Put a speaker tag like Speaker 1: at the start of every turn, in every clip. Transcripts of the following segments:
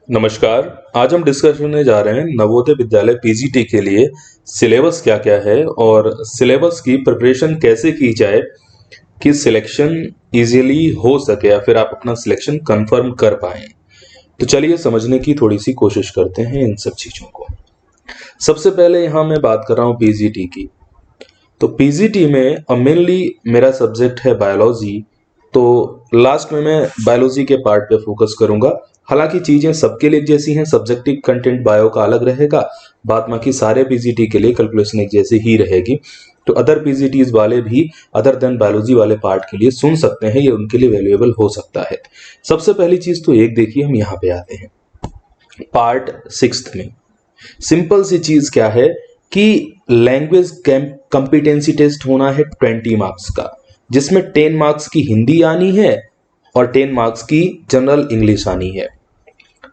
Speaker 1: नमस्कार। आज हम डिस्कस करने जा रहे हैं नवोदय विद्यालय पीजीटी के लिए सिलेबस क्या क्या है और सिलेबस की प्रिपरेशन कैसे की जाए कि सिलेक्शन इजीली हो सके या फिर आप अपना सिलेक्शन कंफर्म कर पाएं। तो चलिए समझने की थोड़ी सी कोशिश करते हैं इन सब चीजों को। सबसे पहले यहाँ मैं बात कर रहा हूँ पीजीटी की। तो पीजीटी में मेनली मेरा सब्जेक्ट है बायोलॉजी, तो लास्ट में मैं बायोलॉजी के पार्ट पे फोकस करूंगा। हालांकि चीजें सबके लिए जैसी हैं, सब्जेक्टिव कंटेंट बायो का अलग रहेगा, बाद बाकी सारे पीजीटी के लिए कैलकुलेशन एक जैसी ही रहेगी। तो अदर पीजीटीज वाले भी अदर देन बायोलॉजी वाले पार्ट के लिए सुन सकते हैं, ये उनके लिए वैल्यूएबल हो सकता है। सबसे पहली चीज तो एक देखिए, हम यहाँ पे आते हैं पार्ट 6 में। सिंपल सी चीज क्या है कि लैंग्वेज कंपिटेंसी टेस्ट होना है 20 मार्क्स का, जिसमें 10 मार्क्स की हिंदी आनी है और 10 मार्क्स की जनरल इंग्लिश आनी है।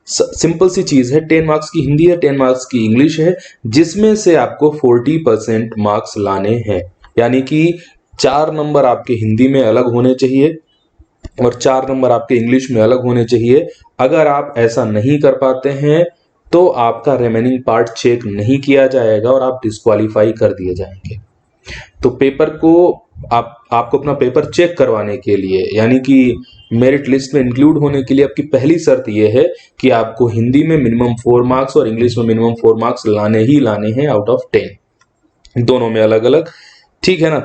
Speaker 1: सिंपल सी चीज है, 10 मार्क्स की हिंदी है, 10 मार्क्स की इंग्लिश है, जिसमें से आपको 40% मार्क्स लाने हैं। यानी कि 4 नंबर आपके हिंदी में अलग होने चाहिए और 4 नंबर आपके इंग्लिश में अलग होने चाहिए। अगर आप ऐसा नहीं कर पाते हैं तो आपका रिमेनिंग पार्ट चेक नहीं किया जाएगा और आप डिस्क्वालीफाई कर दिए जाएंगे। तो पेपर को आपको अपना पेपर चेक करवाने के लिए, यानी कि मेरिट लिस्ट में इंक्लूड होने के लिए, आपकी पहली शर्त यह है कि आपको हिंदी में मिनिमम 4 मार्क्स और इंग्लिश में मिनिमम 4 मार्क्स लाने ही लाने हैं आउट ऑफ 10, दोनों में अलग अलग। ठीक है ना।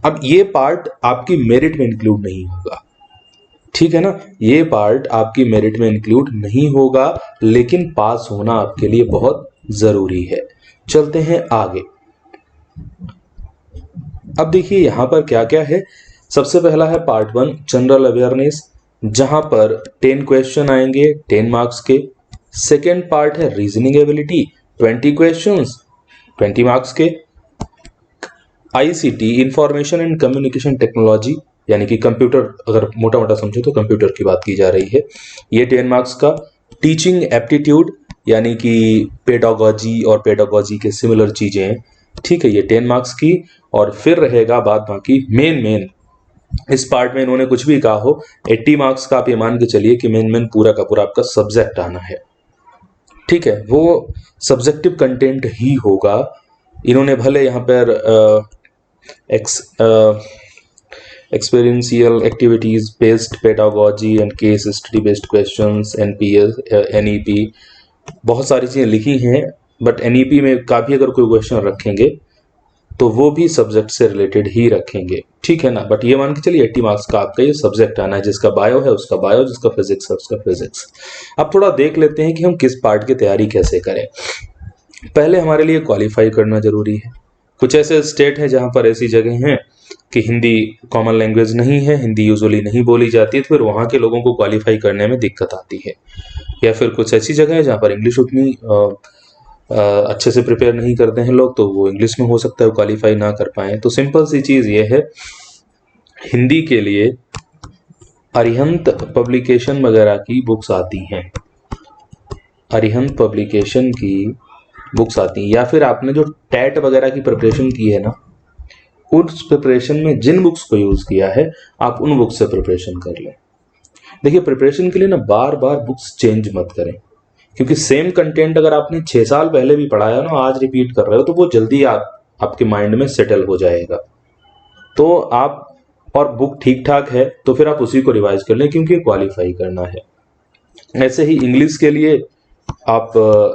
Speaker 1: अब ये पार्ट आपकी मेरिट में इंक्लूड नहीं होगा, ठीक है ना, ये पार्ट आपकी मेरिट में इंक्लूड नहीं होगा, लेकिन पास होना आपके लिए बहुत जरूरी है। चलते हैं आगे। अब देखिए यहां पर क्या क्या है। सबसे पहला है पार्ट 1 जनरल अवेयरनेस, जहां पर 10 क्वेश्चन आएंगे 10 मार्क्स के। सेकेंड पार्ट है रीजनिंग एबिलिटी, 20 क्वेश्चंस 20 मार्क्स के। ICT information and communication technology, यानी कि कंप्यूटर, अगर मोटा मोटा समझो तो कंप्यूटर की बात की जा रही है, ये 10 मार्क्स का। टीचिंग एप्टीट्यूड, यानी कि पेडागोजी और पेडागोजी के सिमिलर चीजें, ठीक है, ये 10 मार्क्स की। और फिर रहेगा बाद बाकी मेन इस पार्ट में इन्होंने कुछ भी कहा हो, 80 मार्क्स का आप ये मान के चलिए कि मेन पूरा का पूरा आपका सब्जेक्ट आना है। ठीक है, वो सब्जेक्टिव कंटेंट ही होगा। इन्होंने भले यहाँ पर experiential activities based pedagogy and case study based questions, NPS NEP, बहुत सारी चीजें लिखी हैं, बट एनईपी में काफी अगर कोई क्वेश्चन रखेंगे तो वो भी सब्जेक्ट से रिलेटेड ही रखेंगे, ठीक है ना। बट ये मान के चलिए 80 मार्क्स का आपका ये सब्जेक्ट आना है, जिसका बायो है उसका बायो, जिसका फिजिक्स है उसका फिजिक्स। अब थोड़ा देख लेते हैं कि हम किस पार्ट की तैयारी कैसे करें। पहले हमारे लिए क्वालिफाई करना जरूरी है। कुछ ऐसे स्टेट हैं जहां पर ऐसी जगह हैं कि हिंदी कॉमन लैंग्वेज नहीं है, हिंदी यूजुअली नहीं बोली जाती है, तो फिर वहां के लोगों को क्वालिफाई करने में दिक्कत आती है। या फिर कुछ ऐसी जगह है जहां पर इंग्लिश उतनी अच्छे से प्रिपेयर नहीं करते हैं लोग, तो वो इंग्लिश में हो सकता है क्वालिफाई ना कर पाए। तो सिंपल सी चीज ये है, हिंदी के लिए अरिहंत पब्लिकेशन वगैरह की बुक्स आती हैं, अरिहंत पब्लिकेशन की बुक्स आती हैं, या फिर आपने जो टैट वगैरह की प्रिपरेशन की है ना, उस प्रिपरेशन में जिन बुक्स को यूज किया है आप उन बुक्स से प्रिपरेशन कर लें। देखिए प्रिपरेशन के लिए ना बार बार बुक्स चेंज मत करें, क्योंकि सेम कंटेंट अगर आपने 6 साल पहले भी पढ़ाया ना, आज रिपीट कर रहे हो, तो वो जल्दी आपके माइंड में सेटल हो जाएगा। तो आप, और बुक ठीक ठाक है तो फिर आप उसी को रिवाइज कर लें, क्योंकि क्वालिफाई करना है। ऐसे ही इंग्लिश के लिए आप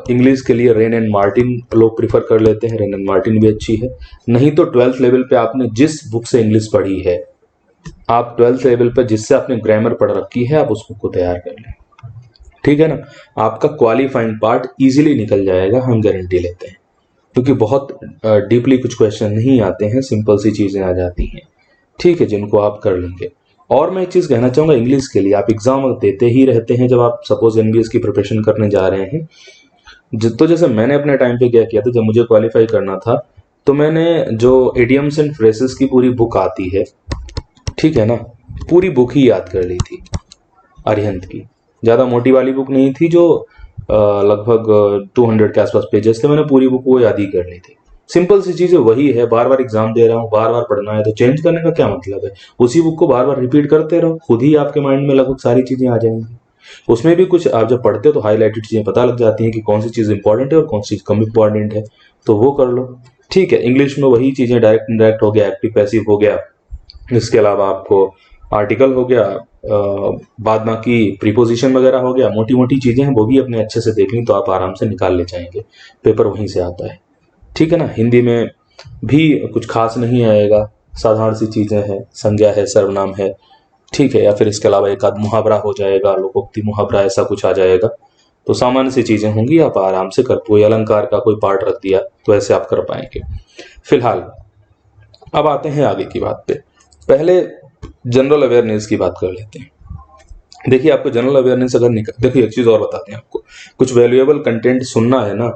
Speaker 1: इंग्लिश के लिए रेन एंड मार्टिन लोग प्रिफर कर लेते हैं, रेन एंड मार्टिन भी अच्छी है। नहीं तो 12th लेवल पे आपने जिस बुक से इंग्लिश पढ़ी है, आप 12th लेवल पे जिससे आपने ग्रामर पढ़ रखी है, आप उस बुक को तैयार कर लें, ठीक है ना। आपका क्वालिफाइंग पार्ट इजीली निकल जाएगा, हम गारंटी लेते हैं, क्योंकि बहुत डीपली कुछ क्वेश्चन नहीं आते हैं, सिंपल सी चीजें आ जाती हैं, ठीक है, जिनको आप कर लेंगे। और मैं एक चीज कहना चाहूंगा, इंग्लिश के लिए आप एग्जाम देते ही रहते हैं, जब आप सपोज एमबीएस की प्रिपरेशन करने जा रहे हैं। तो जैसे मैंने अपने टाइम पे क्या किया था, जब मुझे क्वालिफाई करना था, तो मैंने जो इडियम्स एंड फ्रेजेस की पूरी बुक आती है, ठीक है ना, पूरी बुक ही याद कर ली थी अरिहंत की। ज्यादा मोटी वाली बुक नहीं थी, जो लगभग 200 के आसपास पेजेस थे, मैंने पूरी बुक वो याद ही कर ली थी। सिंपल सी चीज वही है, बार बार एग्जाम दे रहा हूँ, बार बार पढ़ना है, तो चेंज करने का क्या मतलब है। उसी बुक को बार बार रिपीट करते रहो, खुद ही आपके माइंड में लगभग सारी चीजें आ जाएंगी। उसमें भी कुछ आप जब पढ़ते हो तो हाईलाइटेड चीजें पता लग जाती हैं कि कौन सी चीज इंपॉर्टेंट है और कौन सी चीज कम इंपॉर्टेंट है, तो वो कर लो। ठीक है, इंग्लिश में वही चीजें, डायरेक्ट इनडायरेक्ट हो गया, एक्टिव पैसिव हो गया, इसके अलावा आपको आर्टिकल हो गया, बाद बाकी प्रीपोजिशन वगैरह हो गया, मोटी मोटी चीजें हैं, वो भी अपने अच्छे से देख ली तो आप आराम से निकाल ले जाएंगे, पेपर वहीं से आता है। ठीक है ना। हिंदी में भी कुछ खास नहीं आएगा, साधारण सी चीजें हैं, संज्ञा है, सर्वनाम है, ठीक है, या फिर इसके अलावा एक आध मुहावरा हो जाएगा, लोकोक्ति मुहावरा ऐसा कुछ आ जाएगा, तो सामान्य सी चीजें होंगी, आप आराम से कर, कोई अलंकार का कोई पार्ट रख दिया तो ऐसे आप कर पाएंगे। फिलहाल अब आते हैं आगे की बात पे। पहले जनरल अवेयरनेस की बात कर लेते हैं। देखिए, आपको जनरल अवेयरनेस अगर देखिए, एक चीज और बताते हैं आपको, कुछ वैल्यूएबल कंटेंट सुनना है ना,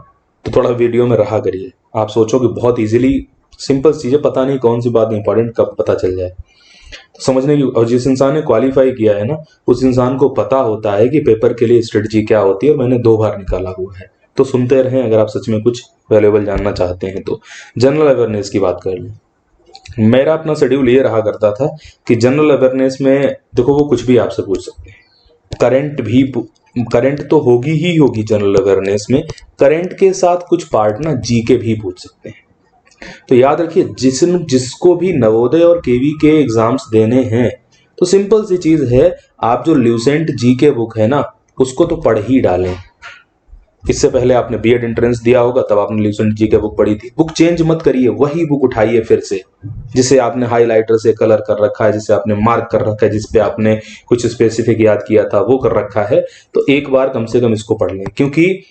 Speaker 1: तो थोड़ा वीडियो में रहा करिए। आप सोचो कि बहुत इजीली सिंपल चीजें, पता नहीं कौन सी बात इंपॉर्टेंट कब पता चल जाए, तो समझने की। और जिस इंसान ने क्वालिफाई किया है ना, उस इंसान को पता होता है कि पेपर के लिए स्ट्रेटजी क्या होती है, और मैंने 2 बार निकाला हुआ है, तो सुनते रहें अगर आप सच में कुछ वैल्यूएबल जानना चाहते हैं तो। जनरल अवेयरनेस की बात कर लें। मेरा अपना शेड्यूल ये रहा करता था कि जनरल अवेयरनेस में देखो, वो कुछ भी आपसे पूछ सकते हैं, करंट तो होगी ही होगी जनरल अवेयरनेस में, करंट के साथ कुछ पार्ट ना जीके भी पूछ सकते हैं। तो याद रखिए, जिसको भी नवोदय और केवी के एग्जाम्स देने हैं, तो सिंपल सी चीज है, आप जो ल्यूसेंट जीके बुक है ना, उसको तो पढ़ ही डालें। इससे पहले आपने बीएड एंट्रेंस दिया होगा, तब आपने ल्यूसेंट जीके बुक पढ़ी थी, बुक चेंज मत करिए, वही बुक उठाइए फिर से, जिसे आपने हाइलाइटर से कलर कर रखा है, जिसे आपने मार्क कर रखा है, जिसपे आपने कुछ स्पेसिफिक याद किया था वो कर रखा है, तो एक बार कम से कम इसको पढ़ लें, क्योंकि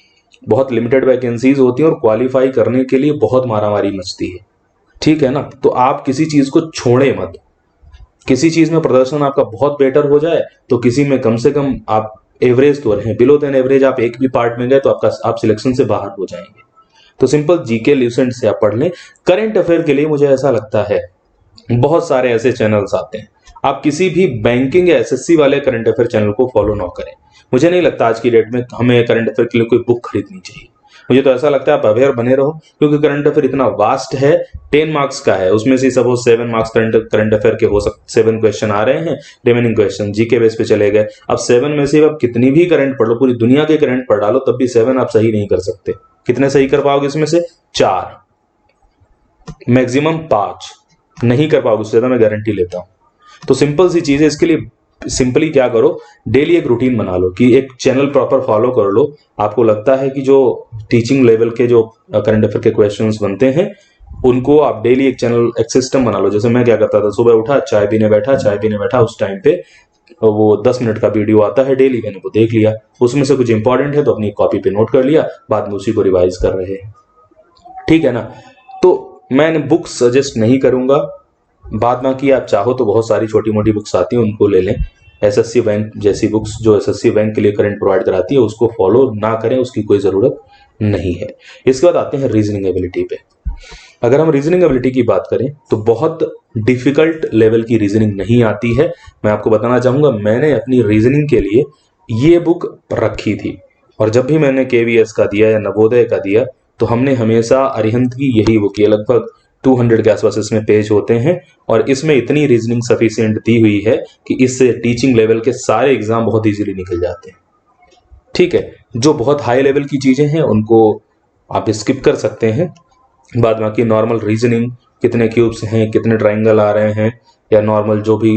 Speaker 1: बहुत लिमिटेड वैकेंसीज होती हैं और क्वालिफाई करने के लिए बहुत मारामारी मचती है। ठीक है ना। तो आप किसी चीज को छोड़े मत, किसी चीज में प्रदर्शन आपका बहुत बेटर हो जाए, तो किसी में कम से कम आप एवरेज तो रहें, बिलो देन एवरेज आप एक भी पार्ट में गए तो आप सिलेक्शन से बाहर हो जाएंगे। तो सिंपल जीके ल्यूसेंट से आप पढ़ लें। करंट अफेयर के लिए मुझे ऐसा लगता है बहुत सारे ऐसे चैनल्स आते हैं, आप किसी भी बैंकिंग या एसएससी वाले करंट अफेयर चैनल को फॉलो ना करें। मुझे नहीं लगता आज की डेट में हमें करंट अफेयर के लिए कोई बुक खरीदनी चाहिए। मुझे तो ऐसा लगता है आप अवेयर बने रहो, क्योंकि करंट अफेयर इतना वास्ट है, 10 मार्क्स का है, उसमें से सपोज 7 मार्क्स करंट अफेयर के हो सकते, 7 क्वेश्चन आ रहे हैं, रिमेनिंग क्वेश्चन जीके बेस पे चले गए। अब 7 में से आप कितनी भी करंट पढ़ लो, पूरी दुनिया के करंट पढ़ डालो, तब भी 7 आप सही नहीं कर सकते। कितने सही कर पाओगे इसमें से? 4, मैक्सिमम 5 नहीं कर पाओगे, उससे ज्यादा मैं गारंटी लेता हूं। तो सिंपल सी चीज है, इसके लिए सिंपली क्या करो, डेली एक रूटीन बना लो कि एक चैनल प्रॉपर फॉलो कर लो। आपको लगता है कि जो टीचिंग लेवल के जो करंट अफेयर के क्वेश्चंस बनते हैं, उनको आप डेली एक चैनल, एक सिस्टम बना लो। जैसे मैं क्या करता था, सुबह उठा, चाय पीने बैठा, उस टाइम पे वो 10 मिनट का वीडियो आता है डेली, मैंने वो देख लिया, उसमें से कुछ इंपॉर्टेंट है तो अपनी कॉपी पे नोट कर लिया, बाद में उसी को रिवाइज कर रहे हैं। ठीक है ना। तो मैं बुक सजेस्ट नहीं करूंगा, बाद बाकी आप चाहो तो बहुत सारी छोटी मोटी बुक्स आती हैं, उनको ले लें। एसएससी बैंक जैसी बुक्स जो एसएससी बैंक के लिए करंट प्रोवाइड कराती है, उसको फॉलो ना करें, उसकी कोई जरूरत नहीं है। इसके बाद आते हैं रीजनिंग एबिलिटी पे। अगर हम रीजनिंग एबिलिटी की बात करें तो बहुत डिफिकल्ट लेवल की रीजनिंग नहीं आती है। मैं आपको बताना चाहूंगा, मैंने अपनी रीजनिंग के लिए ये बुक रखी थी, और जब भी मैंने केवीएस का दिया या नवोदय का दिया, तो हमने हमेशा अरिहंत की यही बुक, ये लगभग 200 के आसपास इसमें पेज होते हैं, और इसमें इतनी रीजनिंग सफिशिएंट दी हुई है कि इससे टीचिंग लेवल के सारे एग्जाम बहुत इजीली निकल जाते हैं। ठीक है, जो बहुत हाई लेवल की चीजें हैं उनको आप स्किप कर सकते हैं। बाद बाकी नॉर्मल रीजनिंग, कितने क्यूब्स हैं, कितने ट्राइंगल आ रहे हैं, या नॉर्मल जो भी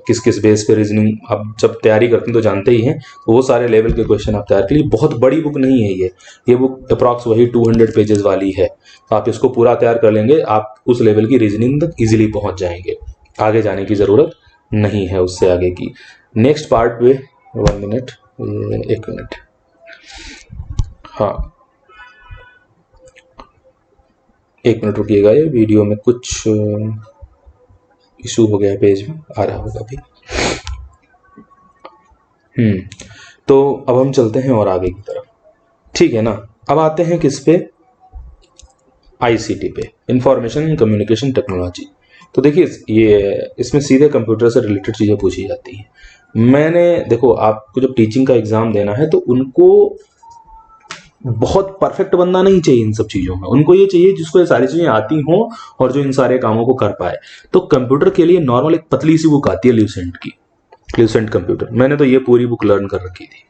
Speaker 1: किस किस बेस पे रीजनिंग आप जब तैयारी करते हैं तो जानते ही हैं, तो वो सारे लेवल के क्वेश्चन आप तैयार करिए। बहुत बड़ी बुक नहीं है ये बुक अप्रॉक्स वही 200 पेजेस वाली है, तो आप इसको पूरा तैयार कर लेंगे, आप उस लेवल की रीजनिंग तक इजीली पहुंच जाएंगे, आगे जाने की जरूरत नहीं है उससे आगे की। नेक्स्ट पार्ट पे 1 मिनट, 1 मिनट, हाँ 1 मिनट रुकिएगा, ये वीडियो में कुछ इशू हो गया है, पेज में आ रहा होगा अभी। तो अब हम चलते हैं और आगे की तरफ। ठीक है ना। अब आते हैं किस पे, आईसीटी पे, इंफॉर्मेशन कम्युनिकेशन टेक्नोलॉजी। तो देखिए, ये इसमें सीधे कंप्यूटर से रिलेटेड चीजें पूछी जाती हैं। मैंने देखो, आपको जब टीचिंग का एग्जाम देना है तो उनको बहुत परफेक्ट बनना नहीं चाहिए इन सब चीजों में, उनको ये चाहिए जिसको ये सारी चीजें आती हों और जो इन सारे कामों को कर पाए। तो कंप्यूटर के लिए नॉर्मल एक पतली सी बुक आती है ल्यूसेंट की, ल्यूसेंट कंप्यूटर, मैंने तो ये पूरी बुक लर्न कर रखी थी।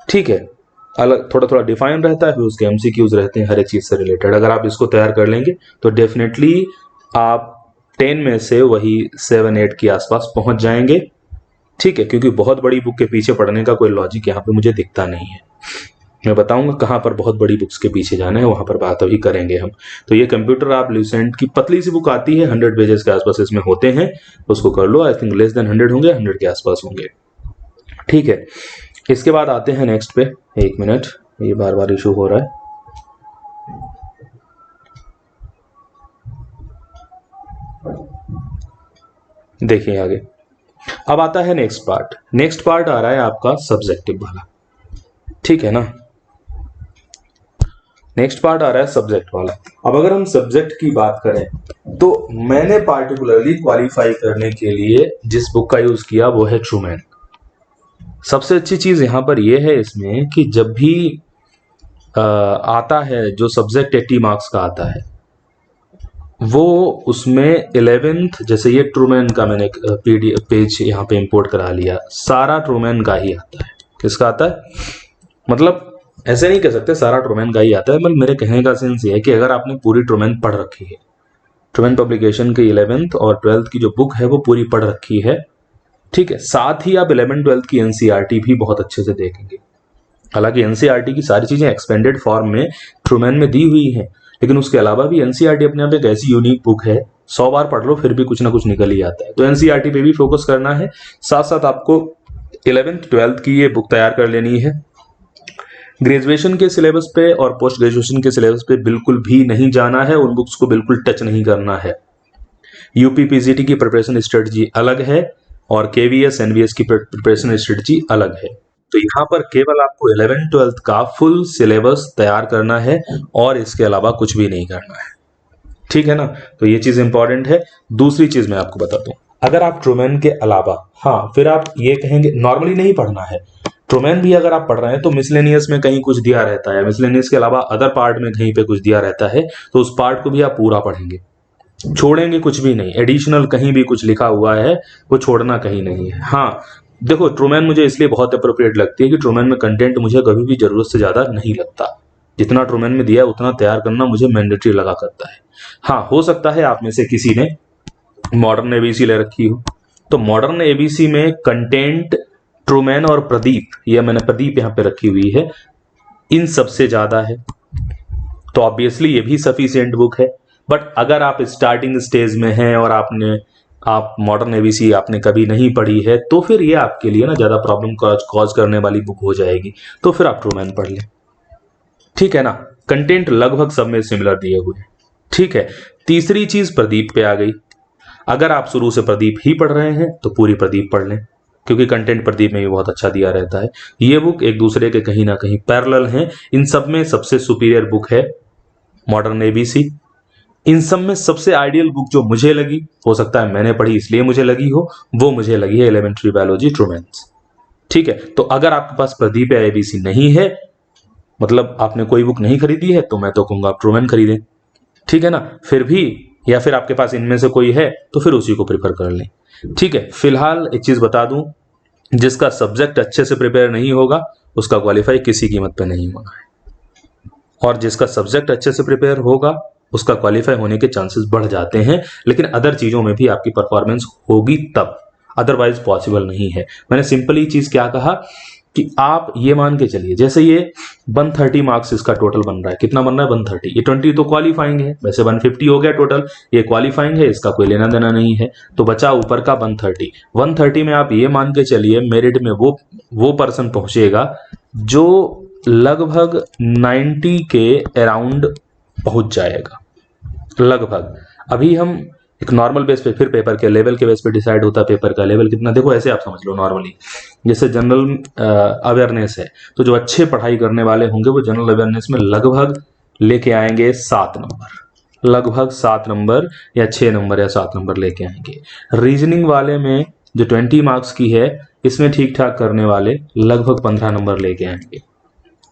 Speaker 1: ठीक है, अलग थोड़ा थोड़ा डिफाइन रहता है, फिर उसके एमसीक्यूज रहते हैं हर एक चीज से रिलेटेड। अगर आप इसको तैयार कर लेंगे तो डेफिनेटली आप 10 में से वही 7-8 के आसपास पहुंच जाएंगे। ठीक है, क्योंकि बहुत बड़ी बुक के पीछे पढ़ने का कोई लॉजिक यहाँ पे मुझे दिखता नहीं है। मैं बताऊंगा कहाँ पर बहुत बड़ी बुक्स के पीछे जाना है, वहां पर बात अभी करेंगे हम। तो ये कंप्यूटर आप ल्यूसेंट की पतली सी बुक आती है, 100 पेजेस के आसपास इसमें होते हैं, उसको कर लो। आई थिंक लेस देन 100 होंगे, 100 के आसपास होंगे। ठीक है, इसके बाद आते हैं नेक्स्ट पे। एक मिनट, ये बार बार इशू हो रहा है। देखिए आगे, अब आता है नेक्स्ट पार्ट। नेक्स्ट पार्ट आ रहा है आपका सब्जेक्टिव वाला। ठीक है ना, नेक्स्ट पार्ट आ रहा है सब्जेक्ट वाला। अब अगर हम सब्जेक्ट की बात करें तो मैंने पार्टिकुलरली क्वालिफाई करने के लिए जिस बुक का यूज किया वो है ट्रूमैन। सबसे अच्छी चीज यहां पर यह है इसमें कि जब भी आता है जो सब्जेक्ट 80 मार्क्स का आता है, वो उसमें 11th, जैसे ये ट्रूमैन का मैंने पेज यहाँ पे इंपोर्ट करा लिया, सारा ट्रूमैन का ही आता है। किसका आता है, मतलब ऐसे नहीं कह सकते सारा ट्रूमैन का ही आता है, मतलब मेरे कहने का सेंस ये है कि अगर आपने पूरी ट्रूमैन पढ़ रखी है, ट्रूमैन पब्लिकेशन की 11th और 12th की जो बुक है वो पूरी पढ़ रखी है, ठीक है, साथ ही आप 11th-12th की एनसीईआरटी भी बहुत अच्छे से देखेंगे। हालांकि एनसीईआरटी की सारी चीजें एक्सपेंडेड फॉर्म में ट्रूमैन में दी हुई है, लेकिन उसके अलावा भी एनसीईआरटी अपने आप एक ऐसी यूनिक बुक है, 100 बार पढ़ लो फिर भी कुछ ना कुछ निकल ही आता है। तो एनसीईआरटी पे भी फोकस करना है, साथ साथ आपको 11th-12th की ये बुक तैयार कर लेनी है। ग्रेजुएशन के सिलेबस पे और पोस्ट ग्रेजुएशन के सिलेबस पे बिल्कुल भी नहीं जाना है, उन बुक्स को बिल्कुल टच नहीं करना है। यूपी पीजीटी की प्रिपरेशन स्ट्रेटजी अलग है और केवीएस एनवीएस की प्रिपरेशन स्ट्रेटजी अलग है। तो यहाँ पर केवल आपको 11th-12th का फुल सिलेबस तैयार करना है और इसके अलावा कुछ भी नहीं करना है। ठीक है ना, तो ये चीज इंपॉर्टेंट है। दूसरी चीज मैं आपको बताता हूँ, अगर आप ट्रूमैन के अलावा, हाँ फिर आप ये कहेंगे नॉर्मली नहीं पढ़ना है, ट्रूमैन भी अगर आप पढ़ रहे हैं तो मिसलेनियस में कहीं कुछ दिया रहता है, मिसलेनियस के अलावा अदर पार्ट में कहीं पे कुछ दिया रहता है, तो उस पार्ट को भी आप पूरा पढ़ेंगे, छोड़ेंगे कुछ भी नहीं। एडिशनल कहीं भी कुछ लिखा हुआ है वो छोड़ना कहीं नहीं है। हाँ देखो, ट्रूमैन मुझे इसलिए बहुत अप्रोप्रिएट लगती है कि ट्रूमैन में कंटेंट मुझे कभी भी जरूरत से ज्यादा नहीं लगता, जितना ट्रूमैन में दिया है उतना तैयार करना मुझे मैंडेटरी लगा करता है। हाँ हो सकता है आप में से किसी ने मॉडर्न एबीसी ले रखी हो, तो मॉडर्न एबीसी में कंटेंट ट्रूमैन और प्रदीप, ये मैंने प्रदीप यहाँ पे रखी हुई है, इन सबसे ज्यादा है, तो ऑब्वियसली ये भी सफिशिएंट बुक है। बट अगर आप स्टार्टिंग स्टेज में हैं और आप मॉडर्न एबीसी आपने कभी नहीं पढ़ी है, तो फिर ये आपके लिए ना ज्यादा प्रॉब्लम कॉज करने वाली बुक हो जाएगी, तो फिर आप ट्रूमैन पढ़ लें। ठीक है ना, कंटेंट लगभग सब में सिमिलर दिए हुए हैं। ठीक है, तीसरी चीज प्रदीप पे आ गई। अगर आप शुरू से प्रदीप ही पढ़ रहे हैं तो पूरी प्रदीप पढ़ लें, क्योंकि कंटेंट प्रदीप में भी बहुत अच्छा दिया रहता है। ये बुक एक दूसरे के कहीं ना कहीं पैरेलल हैं। इन सब में सबसे सुपीरियर बुक है मॉडर्न एबीसी। इन सब में सबसे आइडियल बुक जो मुझे लगी, हो सकता है मैंने पढ़ी इसलिए मुझे लगी हो, वो मुझे लगी है एलिमेंट्री बायोलॉजी ट्रूमैन्स। ठीक है, तो अगर आपके पास प्रदीप या एबीसी नहीं है, मतलब आपने कोई बुक नहीं खरीदी है, तो मैं तो कहूंगा आप ट्रूमैन खरीदें। ठीक है ना, फिर भी, या फिर आपके पास इनमें से कोई है तो फिर उसी को प्रिफर कर लें। ठीक है, फिलहाल एक चीज बता दूं, जिसका सब्जेक्ट अच्छे से प्रिपेयर नहीं होगा उसका क्वालिफाई किसी कीमत पे नहीं होना है, और जिसका सब्जेक्ट अच्छे से प्रिपेयर होगा उसका क्वालिफाई होने के चांसेस बढ़ जाते हैं, लेकिन अदर चीजों में भी आपकी परफॉर्मेंस होगी तब, अदरवाइज पॉसिबल नहीं है। मैंने सिंपली चीज क्या कहा कि आप ये मान के चलिए, जैसे ये 130 मार्क्स इसका टोटल बन रहा है, कितना बन रहा है 130, ये 20 तो क्वालिफाइंग है, वैसे 150 हो गया टोटल, ये क्वालिफाइंग है, इसका कोई लेना देना नहीं है, तो बचा ऊपर का 130 में आप ये मान के चलिए मेरिट में वो पर्सन पहुंचेगा जो लगभग 90 के अराउंड पहुंच जाएगा लगभग। अभी हम एक नॉर्मल बेस पे, फिर पेपर के लेवल के बेस पे डिसाइड होता है पेपर का लेवल कितना। देखो ऐसे आप समझ लो, नॉर्मली जैसे जनरल अवेयरनेस है, तो जो अच्छे पढ़ाई करने वाले होंगे वो जनरल अवेयरनेस में लगभग लेके आएंगे 7 नंबर, लगभग 7 नंबर या 6 नंबर या 7 नंबर लेके आएंगे। रीजनिंग वाले में जो 20 मार्क्स की है, इसमें ठीक ठाक करने वाले लगभग 15 नंबर लेके आएंगे।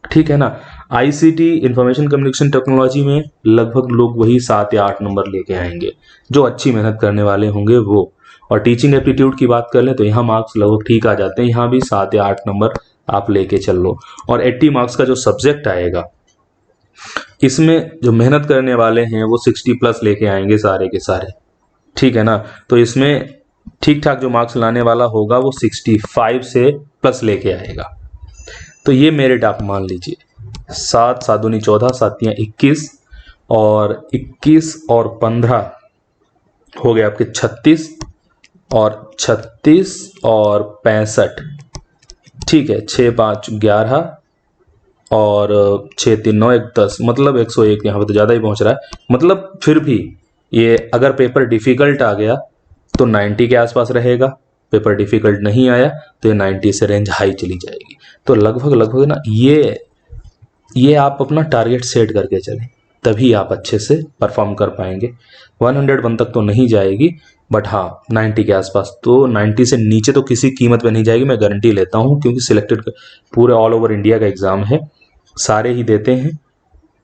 Speaker 1: ठीक है ना, आईसीटी इंफॉर्मेशन कम्युनिकेशन टेक्नोलॉजी में लगभग लोग वही 7 या 8 नंबर लेके आएंगे, जो अच्छी मेहनत करने वाले होंगे वो। और टीचिंग एप्टीट्यूड की बात कर लें तो यहाँ मार्क्स लगभग ठीक आ जाते हैं, यहाँ भी 7 या 8 नंबर आप लेके चल लो। और 80 मार्क्स का जो सब्जेक्ट आएगा, इसमें जो मेहनत करने वाले हैं वो 60 प्लस लेके आएंगे सारे के सारे, ठीक है ना। तो इसमें ठीक ठाक जो मार्क्स लाने वाला होगा वो 65 से प्लस लेके आएगा। तो ये मेरिट आप मान लीजिए, 7 7 दूनी 14, 7 तियां 21 और 21 और 15 हो गए आपके 36 और 36 और 65, ठीक है। 6 5 11 और 6 3 9 1 10, मतलब 101। यहाँ पे तो ज़्यादा ही पहुँच रहा है। मतलब फिर भी ये अगर पेपर डिफ़िकल्ट आ गया तो 90 के आसपास रहेगा, पेपर डिफ़िकल्ट नहीं आया तो ये 90 से रेंज हाई चली जाएगी। तो लगभग ना ये आप अपना टारगेट सेट करके चलें, तभी आप अच्छे से परफॉर्म कर पाएंगे। 101 तक तो नहीं जाएगी, बट हाँ 90 के आसपास, तो 90 से नीचे तो किसी कीमत पे नहीं जाएगी, मैं गारंटी लेता हूँ। क्योंकि सिलेक्टेड पूरे ऑल ओवर इंडिया का एग्ज़ाम है, सारे ही देते हैं,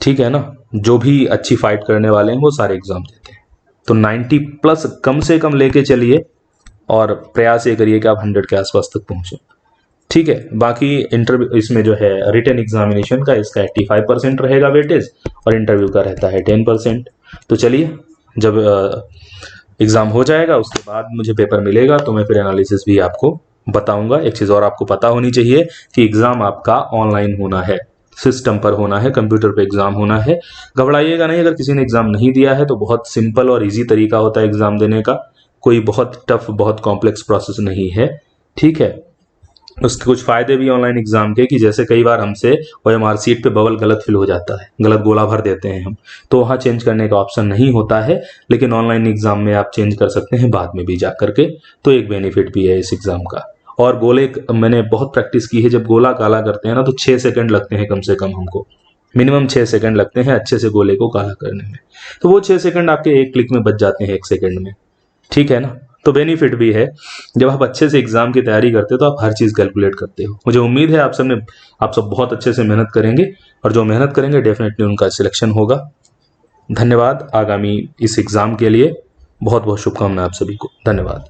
Speaker 1: ठीक है ना। जो भी अच्छी फाइट करने वाले हैं वो सारे एग्ज़ाम देते हैं। तो 90 प्लस कम से कम लेके चलिए और प्रयास ये करिए कि आप 100 के आसपास तक पहुँचें, ठीक है। बाकी इंटरव्यू इसमें जो है रिटन एग्जामिनेशन का, इसका 85% रहेगा वेटेज और इंटरव्यू का रहता है 10%। तो चलिए, जब एग्ज़ाम हो जाएगा उसके बाद मुझे पेपर मिलेगा तो मैं फिर एनालिसिस भी आपको बताऊंगा। एक चीज़ और आपको पता होनी चाहिए कि एग्ज़ाम आपका ऑनलाइन होना है, सिस्टम पर होना है, कंप्यूटर पे एग्ज़ाम होना है। घबराइएगा नहीं, अगर किसी ने एग्ज़ाम नहीं दिया है तो बहुत सिंपल और ईजी तरीका होता है एग्ज़ाम देने का, कोई बहुत टफ बहुत कॉम्प्लेक्स प्रोसेस नहीं है, ठीक है। उसके कुछ फ़ायदे भी ऑनलाइन एग्ज़ाम के, कि जैसे कई बार हमसे OMR सीट पे बबल गलत फिल हो जाता है, गलत गोला भर देते हैं हम, तो वहाँ चेंज करने का ऑप्शन नहीं होता है, लेकिन ऑनलाइन एग्ज़ाम में आप चेंज कर सकते हैं बाद में भी जा करके। तो एक बेनिफिट भी है इस एग्ज़ाम का। और गोले मैंने बहुत प्रैक्टिस की है, जब गोला काला करते हैं ना तो 6 सेकंड लगते हैं कम से कम, हमको मिनिमम 6 सेकंड लगते हैं अच्छे से गोले को काला करने में। तो वो 6 सेकंड आपके एक क्लिक में बच जाते हैं, 1 सेकंड में, ठीक है ना। तो बेनिफिट भी है, जब आप अच्छे से एग्जाम की तैयारी करते हो तो आप हर चीज़ कैलकुलेट करते हो। मुझे उम्मीद है आप सब बहुत अच्छे से मेहनत करेंगे, और जो मेहनत करेंगे डेफिनेटली उनका सिलेक्शन होगा। धन्यवाद। आगामी इस एग्ज़ाम के लिए बहुत बहुत शुभकामनाएं आप सभी को। धन्यवाद।